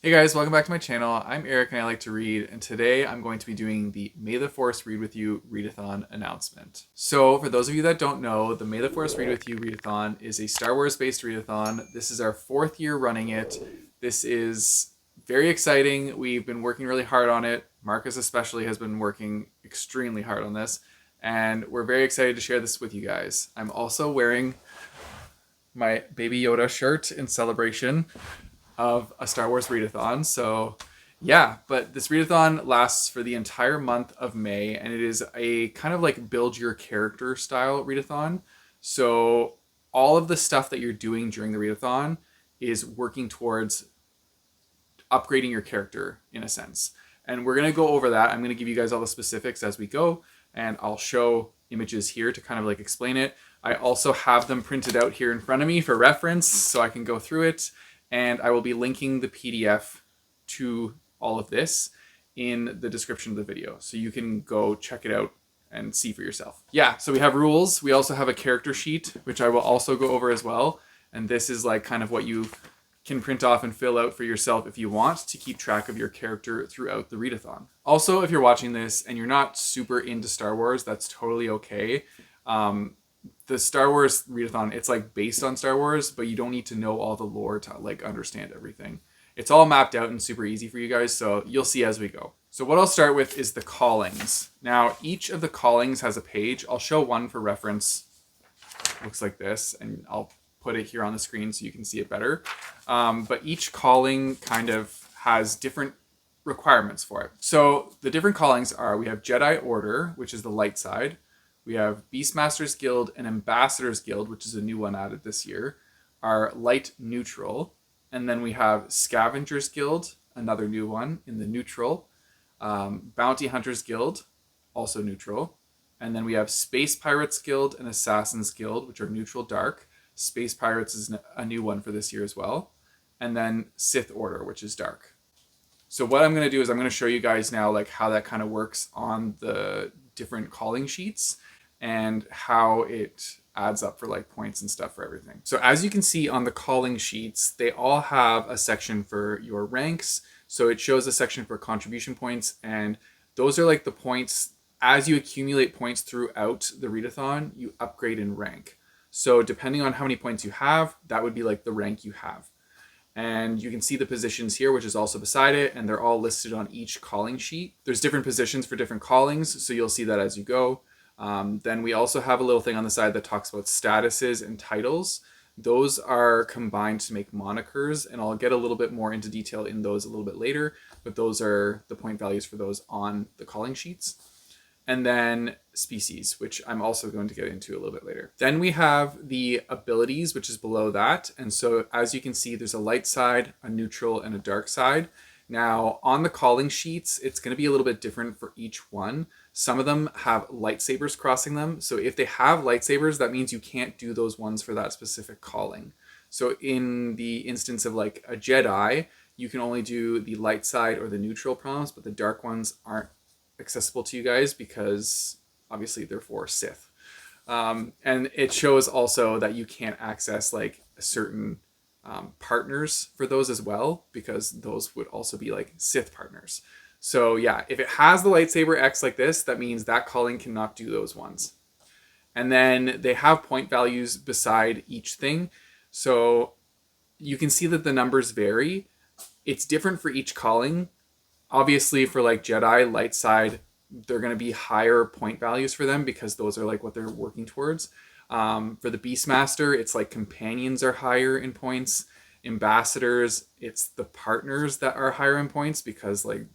Hey guys, welcome back to my channel. I'm Eric and I like to read, and today I'm going to be doing the May the Force Read With You Readathon announcement. So for those of you that don't know, the May the Force Read With You Readathon is a Star Wars based readathon. This is our 4th year running it. This is very exciting. We've been working really hard on it. Marcus especially has been working extremely hard on this, and we're very excited to share this with you guys. I'm also wearing my Baby Yoda shirt in celebration of a Star Wars readathon. So yeah, but this readathon lasts for the entire month of May, and it is a kind of like build your character style readathon. So all of the stuff that you're doing during the readathon is working towards upgrading your character in a sense. And we're going to go over that. I'm going to give you guys all the specifics as we go, and I'll show images here to kind of like explain it. I also have them printed out here in front of me for reference so I can go through it. And I will be linking the PDF to all of this in the description of the video. So you can go check it out and see for yourself. Yeah, so we have rules. We also have a character sheet, which I will also go over as well. And this is like kind of what you can print off and fill out for yourself if you want to keep track of your character throughout the readathon. Also, if you're watching this and you're not super into Star Wars, that's totally okay. The Star Wars readathon, it's like based on Star Wars, but you don't need to know all the lore to like understand everything. It's all mapped out and super easy for you guys, so you'll see as we go. So what I'll start with is the callings. Now, each of the callings has a page. I'll show one for reference. Looks like this, and I'll put it here on the screen so you can see it better. But each calling kind of has different requirements for it. So the different callings are, we have Jedi Order, which is the light side. We have Beastmasters Guild and Ambassadors Guild, which is a new one added this year, are light neutral. And then we have Scavengers Guild, another new one in the neutral. Bounty Hunters Guild, also neutral. And then we have Space Pirates Guild and Assassins Guild, which are neutral dark. Space Pirates is a new one for this year as well. And then Sith Order, which is dark. So what I'm going to do is I'm going to show you guys now like how that kind of works on the different calling sheets and how it adds up for like points and stuff for everything. So as you can see on the calling sheets, they all have a section for your ranks. So it shows a section for contribution points, and those are like the points. As you accumulate points throughout the readathon, you upgrade in rank. So depending on how many points you have, that would be like the rank you have. And you can see the positions here, which is also beside it, and they're all listed on each calling sheet. There's different positions for different callings, so you'll see that as you go. Then we also have a little thing on the side that talks about statuses and titles. Those are combined to make monikers, and I'll get a little bit more into detail in those a little bit later, but those are the point values for those on the calling sheets. And then species, which I'm also going to get into a little bit later. Then we have the abilities, which is below that. And so as you can see, there's a light side, a neutral, and a dark side. Now, on the calling sheets, it's going to be a little bit different for each one. Some of them have lightsabers crossing them. So if they have lightsabers, that means you can't do those ones for that specific calling. So in the instance of like a Jedi, you can only do the light side or the neutral prompts, but the dark ones aren't accessible to you guys because obviously they're for Sith. And it shows also that you can't access like a certain partners for those as well, because those would also be like Sith partners. So yeah, if it has the lightsaber X like this, that means that calling cannot do those ones. And then they have point values beside each thing. So you can see that the numbers vary. It's different for each calling. Obviously for like Jedi light side, they're going to be higher point values for them because those are like what they're working towards. For the Beastmaster, it's like companions are higher in points. Ambassadors, it's the partners that are higher in points because like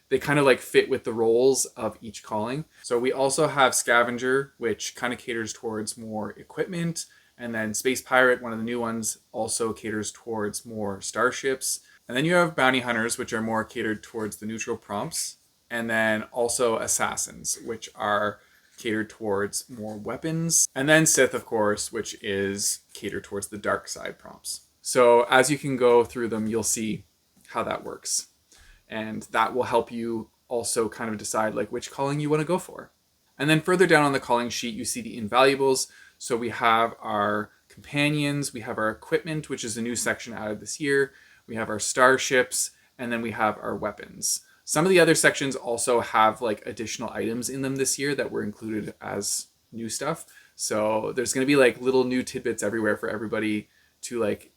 they kind of like fit with the roles of each calling. So we also have Scavenger, which kind of caters towards more equipment. And then Space Pirate, one of the new ones, also caters towards more starships. And then you have Bounty Hunters, which are more catered towards the neutral prompts. And then also Assassins, which are catered towards more weapons. And then Sith, of course, which is catered towards the dark side prompts. So as you can go through them, you'll see how that works. And that will help you also kind of decide like which calling you want to go for. And then further down on the calling sheet, you see the invaluables. So we have our companions, we have our equipment, which is a new section added this year. We have our starships, And then we have our weapons. Some of the other sections also have like additional items in them this year that were included as new stuff. So there's going to be like little new tidbits everywhere for everybody to like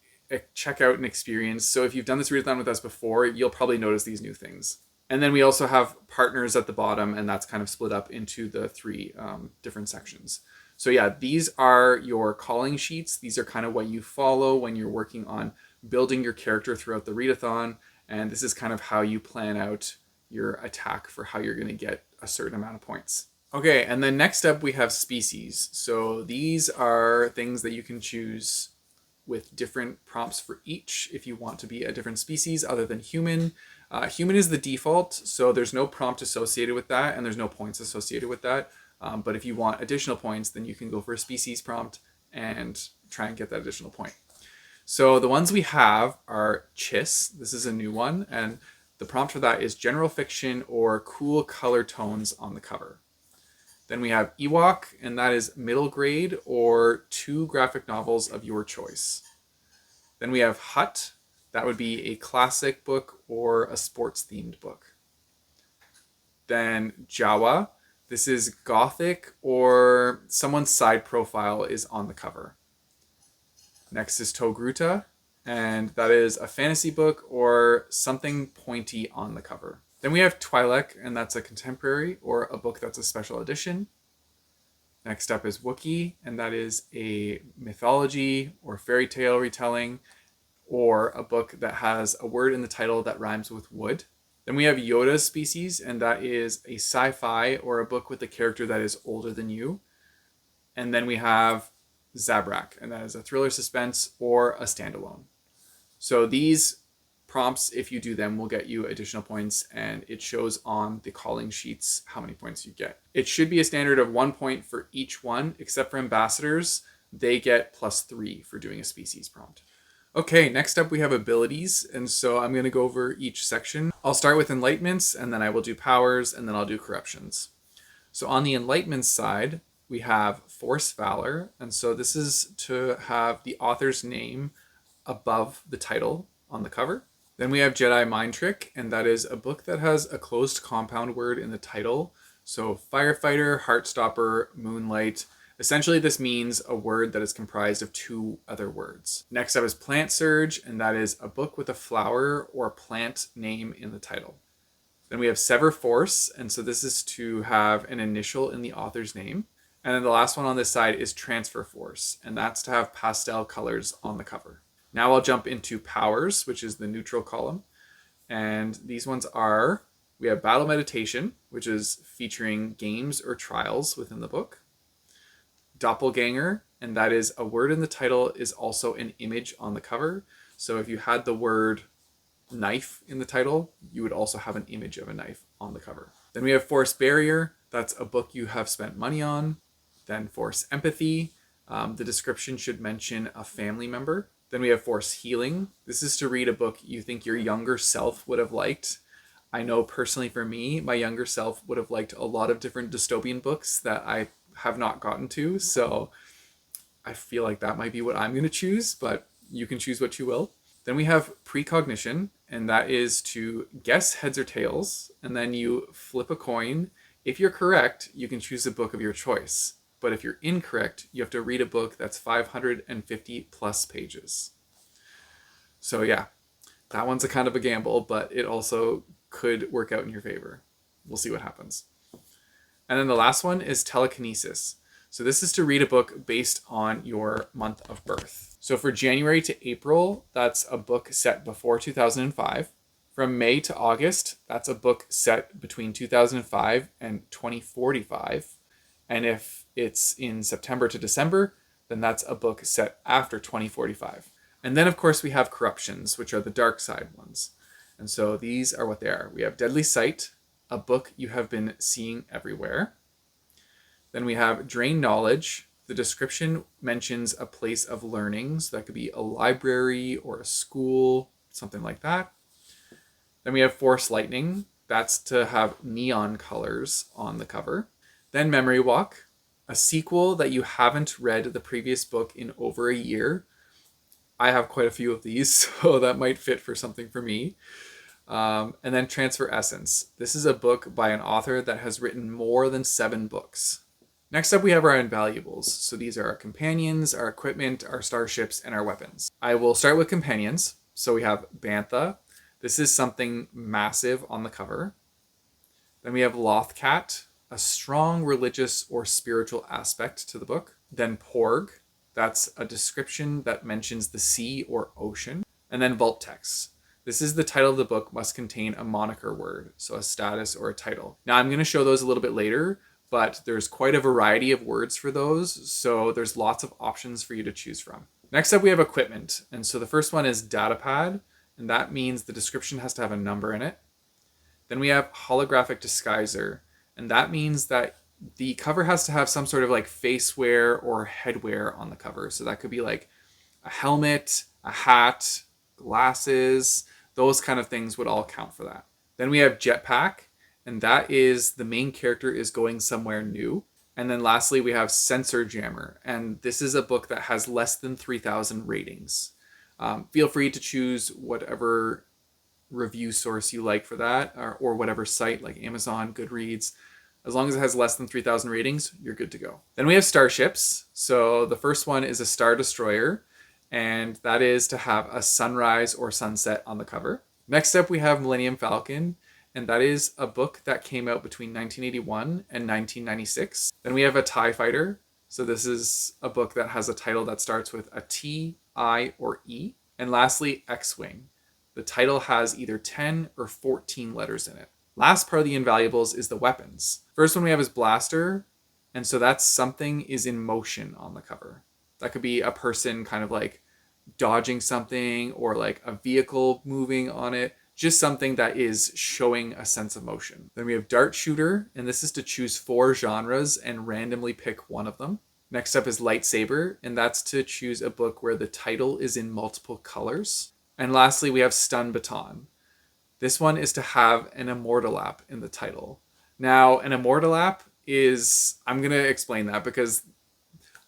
check out and experience. So if you've done this readathon with us before, you'll probably notice these new things. And then we also have partners at the bottom, and that's kind of split up into the three different sections. So yeah, these are your calling sheets. These are kind of what you follow when you're working on building your character throughout the readathon. And this is kind of how you plan out your attack for how you're going to get a certain amount of points. Okay, and then next up we have species. So these are things that you can choose with different prompts for each if you want to be a different species other than human. Human is the default, so there's no prompt associated with that, and there's no points associated with that. But if you want additional points, then you can go for a species prompt and try and get that additional point. So the ones we have are Chiss. This is a new one, and the prompt for that is general fiction or cool color tones on the cover. Then we have Ewok, and that is middle grade or 2 graphic novels of your choice. Then we have Hut. That would be a classic book or a sports-themed book. Then Jawa. This is gothic or someone's side profile is on the cover. Next is Togruta, and that is a fantasy book or something pointy on the cover. Then we have Twi'lek, and that's a contemporary or a book that's a special edition. Next up is Wookiee, and that is a mythology or fairy tale retelling or a book that has a word in the title that rhymes with wood. Then we have Yoda's species, and that is a sci-fi or a book with a character that is older than you. And then we have Zabrak, and that is a thriller suspense or a standalone. So these prompts, if you do them, will get you additional points, and it shows on the calling sheets how many points you get. It should be a standard of 1 point for each one, except for ambassadors. They get +3 for doing a species prompt. Okay, next up we have abilities, and so I'm going to go over each section. I'll start with enlightenments, and then I will do powers, and then I'll do corruptions. So on the enlightenment side, we have Force Valor, and so this is to have the author's name above the title on the cover. Then we have Jedi Mind Trick, and that is a book that has a closed compound word in the title. So Firefighter, Heartstopper, Moonlight. Essentially, this means a word that is comprised of 2 other words. Next up is Plant Surge, and that is a book with a flower or plant name in the title. Then we have Sever Force, and so this is to have an initial in the author's name. And then the last one on this side is Transfer Force, and that's to have pastel colors on the cover. Now I'll jump into powers, which is the neutral column. And these ones are, we have Battle Meditation, which is featuring games or trials within the book. Doppelganger, and that is a word in the title is also an image on the cover. So if you had the word knife in the title, you would also have an image of a knife on the cover. Then we have Force Barrier. That's a book you have spent money on. Then Force Empathy. The description should mention a family member. Then we have Force Healing. This is to read a book you think your younger self would have liked. I know personally for me, my younger self would have liked a lot of different dystopian books that I have not gotten to. So I feel like that might be what I'm going to choose, but you can choose what you will. Then we have Precognition, and that is to guess heads or tails, and then you flip a coin. If you're correct, you can choose a book of your choice. But if you're incorrect, you have to read a book that's 550 plus pages. So yeah, that one's a kind of a gamble, but it also could work out in your favor. We'll see what happens. And then the last one is Telekinesis. So this is to read a book based on your month of birth. So for January to April, that's a book set before 2005. From May to August, that's a book set between 2005 and 2045. And if it's in September to December, then that's a book set after 2045. And then, of course, we have Corruptions, which are the dark side ones. And so these are what they are. We have Deadly Sight, a book you have been seeing everywhere. Then we have Drain Knowledge. The description mentions a place of learning. So that could be a library or a school, something like that. Then we have Force Lightning. That's to have neon colors on the cover. Then Memory Walk, a sequel that you haven't read the previous book in over a year. I have quite a few of these, so that might fit for something for me. And then Transfer Essence. This is a book by an author that has written more than 7 books. Next up, we have our invaluables. So these are our companions, our equipment, our starships, and our weapons. I will start with companions. So we have Bantha. This is something massive on the cover. Then we have Lothcat, a strong religious or spiritual aspect to the book. Then Porg. That's a description that mentions the sea or ocean. And then Vault Text. This is the title of the book must contain a moniker word, so a status or a title. Now I'm going to show those a little bit later, but there's quite a variety of words for those, so there's lots of options for you to choose from. Next up we have equipment, and so the first one is Datapad, and that means the description has to have a number in it. Then we have Holographic Disguiser, and that means that the cover has to have some sort of like faceware or headwear on the cover. So that could be like a helmet, a hat, glasses, those kind of things would all count for that. Then we have Jetpack, and that is the main character is going somewhere new. And then lastly, we have Sensor Jammer, and this is a book that has less than 3,000 ratings. Feel free to choose whatever review source you like for that, or whatever site like Amazon, Goodreads. As long as it has less than 3,000 ratings, you're good to go. Then we have starships. So the first one is a Star Destroyer, and that is to have a sunrise or sunset on the cover. Next up, we have Millennium Falcon, and that is a book that came out between 1981 and 1996. Then we have a TIE Fighter. So this is a book that has a title that starts with a T, I, or E. And lastly, X-Wing. The title has either 10 or 14 letters in it. Last part of the invaluables is the weapons. First one we have is Blaster, and so that's something is in motion on the cover. That could be a person kind of like dodging something or like a vehicle moving on it. Just something that is showing a sense of motion. Then we have Dart Shooter, and this is to choose 4 genres and randomly pick one of them. Next up is Lightsaber, and that's to choose a book where the title is in multiple colors. And lastly, we have Stun Baton. This one is to have an Immortal app in the title. Now, an Immortal app is, I'm going to explain that because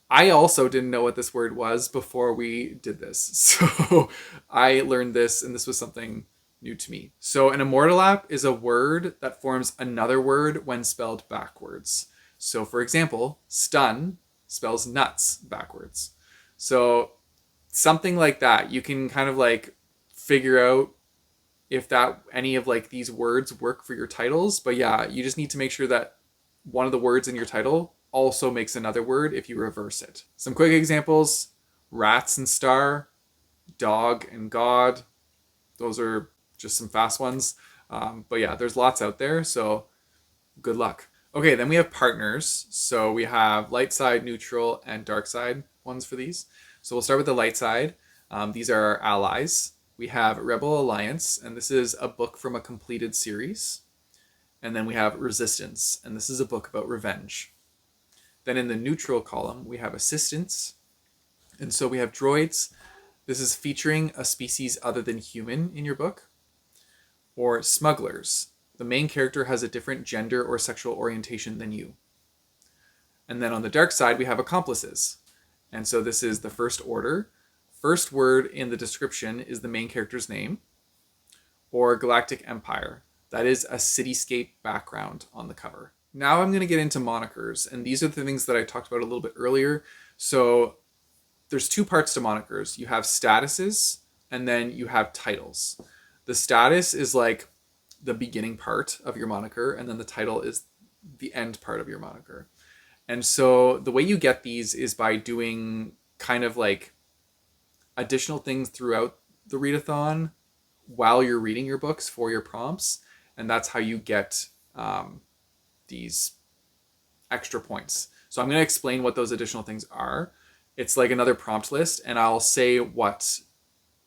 I also didn't know what this word was before we did this. So I learned this, and this was something new to me. So an Immortal app is a word that forms another word when spelled backwards. So for example, stun spells nuts backwards. So something like that, you can kind of like figure out if that any of like these words work for your titles. But yeah, you just need to make sure that one of the words in your title also makes another word if you reverse it. Some quick examples: rats and star, dog and god. Those are just some fast ones. But yeah, there's lots out there, so good luck. Okay, then we have partners. So we have light side, neutral, and dark side ones for these. So we'll start with the light side. These are our allies. We have Rebel Alliance, and this is a book from a completed series. And then we have Resistance, and this is a book about revenge. Then in the neutral column, we have Assistance. And so we have droids. This is featuring a species other than human in your book. Or smugglers. The main character has a different gender or sexual orientation than you. And then on the dark side, we have accomplices. And so this is the First Order. First word in the description is the main character's name. Or Galactic Empire. That is a cityscape background on the cover. Now I'm going to get into monikers, and these are the things that I talked about a little bit earlier. So there's 2 parts to monikers. You have statuses, and then you have titles. The status is like the beginning part of your moniker, and then the title is the end part of your moniker. And so the way you get these is by doing kind of like additional things throughout the readathon while you're reading your books for your prompts. And that's how you get these extra points. So I'm going to explain what those additional things are. It's like another prompt list, and I'll say what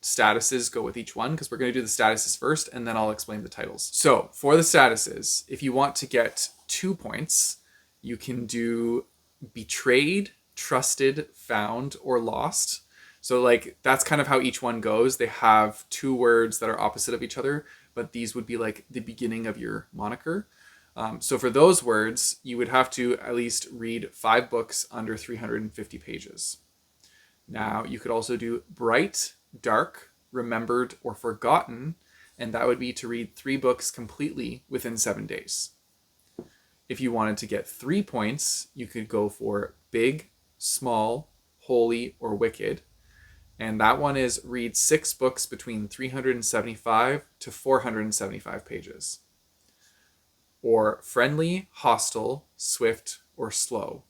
statuses go with each one, because we're going to do the statuses first, and then I'll explain the titles. So for the statuses, if you want to get 2 points, you can do betrayed, trusted, found, or lost. So like that's kind of how each one goes. They have 2 words that are opposite of each other, but these would be like the beginning of your moniker. So for those words, you would have to at least read 5 books under 350 pages. Now, you could also do bright, dark, remembered, or forgotten. and that would be to read 3 books completely within 7 days. If you wanted to get 3 points, you could go for big, small, holy, or wicked. And that one is read 6 books between 375 to 475 pages. Or friendly, hostile, swift, or slow.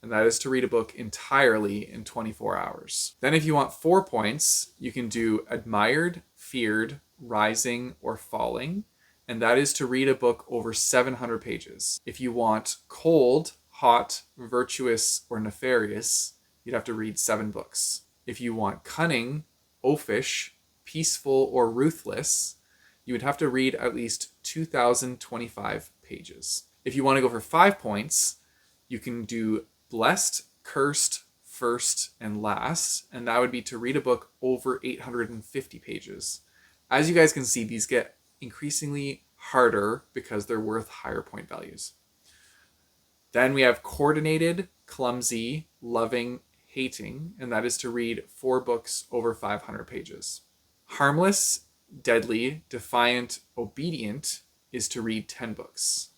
And that is to read a book entirely in 24 hours. Then if you want 4 points, you can do admired, feared, rising, or falling. And that is to read a book over 700 pages. If you want cold, hot, virtuous, or nefarious, you'd have to read 7 books. If you want cunning, oafish, peaceful, or ruthless, you would have to read at least 2,025 pages. If you want to go for 5 points, you can do blessed, cursed, first, and last, and that would be to read a book over 850 pages. As you guys can see, these get increasingly harder because they're worth higher point values. Then we have coordinated, clumsy, loving, hating, and that is to read 4 books over 500 pages. Harmless, deadly, defiant, obedient is to read 10 books.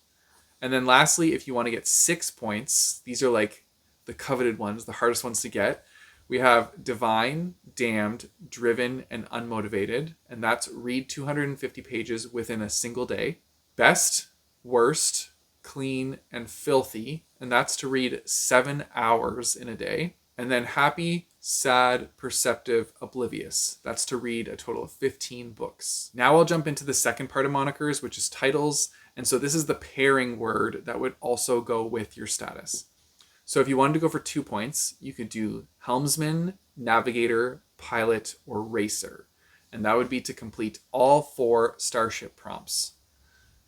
And then lastly, if you want to get 6 points, these are like the coveted ones, the hardest ones to get. We have divine, damned, driven, and unmotivated, and that's read 250 pages within a single day. Best, worst, clean, and filthy, and that's to read 7 hours in a day. And then happy, sad, perceptive, oblivious. That's to read a total of 15 books. Now I'll jump into the second part of monikers, which is titles. And so this is the pairing word that would also go with your status. So if you wanted to go for 2 points, you could do helmsman, navigator, pilot, or racer. And that would be to complete all 4 starship prompts.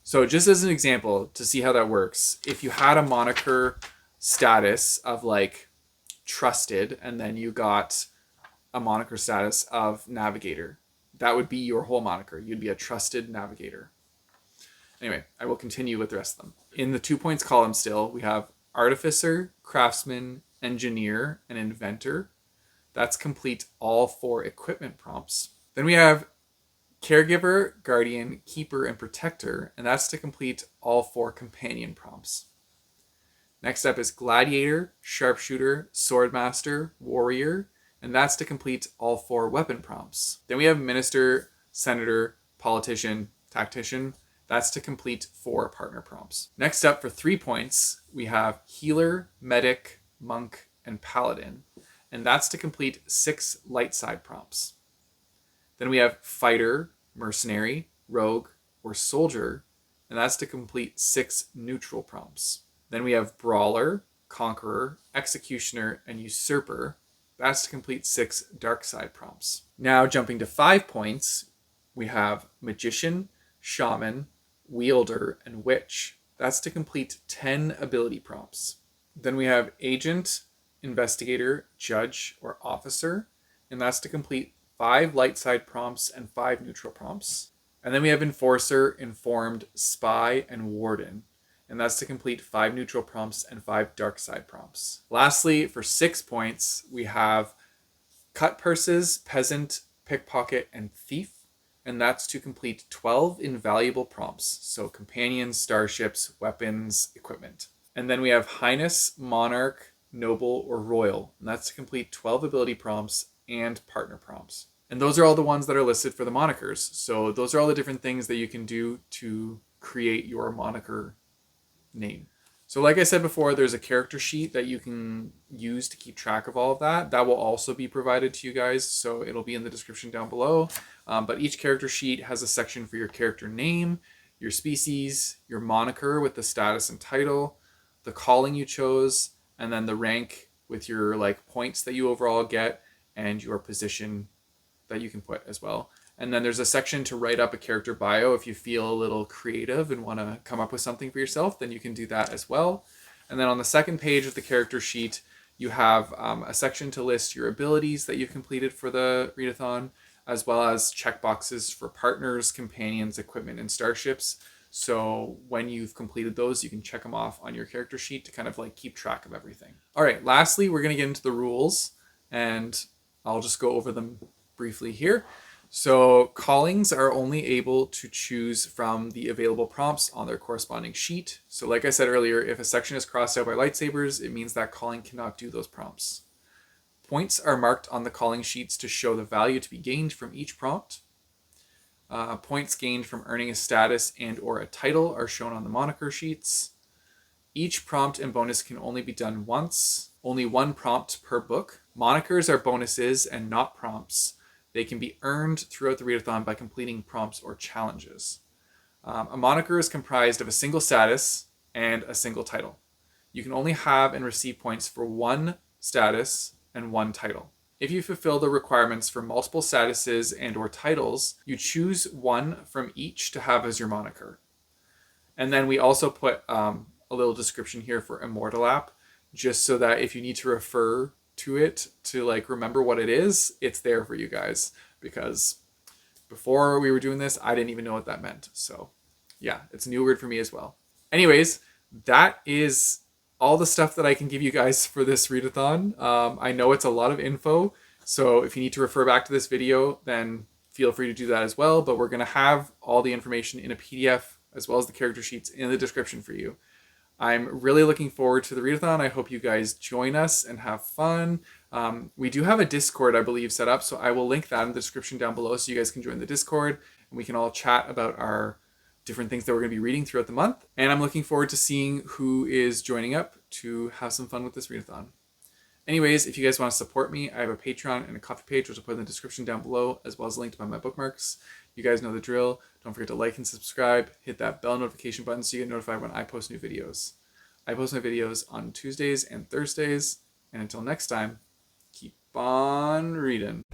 So just as an example, to see how that works, if you had a moniker status of like trusted, and then you got a moniker status of navigator, that would be your whole moniker. You'd be a trusted navigator. Anyway, I will continue with the rest of them. In the 2 points column still, we have artificer, craftsman, engineer, and inventor. That's complete all 4 equipment prompts. Then we have caregiver, guardian, keeper, and protector, and that's to complete all 4 companion prompts. Next up is gladiator, sharpshooter, swordmaster, warrior, and that's to complete all 4 weapon prompts. Then we have minister, senator, politician, tactician. That's to complete 4 partner prompts. Next up for 3 points, we have healer, medic, monk, and paladin, and that's to complete 6 light side prompts. Then we have fighter, mercenary, rogue, or soldier, and that's to complete 6 neutral prompts. Then we have brawler, conqueror, executioner, and usurper. That's to complete 6 dark side prompts. Now jumping to 5 points, we have magician, shaman, wielder, and witch. That's to complete 10 ability prompts. Then we have agent, investigator, judge, or officer, and that's to complete 5 light side prompts and 5 neutral prompts. And then we have enforcer, informed, spy, and warden, and that's to complete 5 neutral prompts and 5 dark side prompts. Lastly, for 6 points, we have cut purses, peasant, pickpocket, and thief, and that's to complete 12 invaluable prompts, so companions, starships, weapons, equipment. And then we have highness, monarch, noble, or royal, and that's to complete 12 ability prompts and partner prompts. And those are all the ones that are listed for the monikers. So those are all the different things that you can do to create your moniker name. So like I said before, there's a character sheet that you can use to keep track of all of that. That will also be provided to you guys, so it'll be in the description down below. But each character sheet has a section for your character name, your species, your moniker with the status and title, the calling you chose, and then the rank with your like points that you overall get, and your position that you can put as well. And then there's a section to write up a character bio. If you feel a little creative and want to come up with something for yourself, then you can do that as well. And then on the second page of the character sheet, you have a section to list your abilities that you've completed for the readathon, as well as checkboxes for partners, companions, equipment, and starships. So when you've completed those, you can check them off on your character sheet to kind of like keep track of everything. All right, lastly, we're going to get into the rules, and I'll just go over them briefly here. So callings are only able to choose from the available prompts on their corresponding sheet. So like I said earlier, if a section is crossed out by lightsabers, it means that calling cannot do those prompts. Points are marked on the calling sheets to show the value to be gained from each prompt. Points gained from earning a status and or a title are shown on the moniker sheets. Each prompt and bonus can only be done once. Only one prompt per book. Monikers are bonuses and not prompts. They can be earned throughout the readathon by completing prompts or challenges. A moniker is comprised of a single status and a single title. You can only have and receive points for one status and one title. If you fulfill the requirements for multiple statuses and or titles, you choose one from each to have as your moniker. And then we also put a little description here for Immortal app, just so that if you need to refer to it to like remember what it is, it's there for you guys. Because before we were doing this, I didn't even know what that meant. So yeah, it's a new word for me as well. Anyways, that is all the stuff that I can give you guys for this readathon. I know it's a lot of info, so if you need to refer back to this video, then feel free to do that as well. But we're going to have all the information in a PDF as well as the character sheets in the description for you. I'm really looking forward to the readathon. I hope you guys join us and have fun. We do have a Discord, I believe, set up, so I will link that in the description down below so you guys can join the Discord and we can all chat about our different things that we're going to be reading throughout the month. And I'm looking forward to seeing who is joining up to have some fun with this readathon. Anyways, if you guys want to support me, I have a Patreon and a Ko-fi page, which I'll put in the description down below, as well as a link to buy my bookmarks. You guys know the drill. Don't forget to like and subscribe. Hit that bell notification button so you get notified when I post new videos. I post my videos on Tuesdays and Thursdays. And until next time, keep on reading.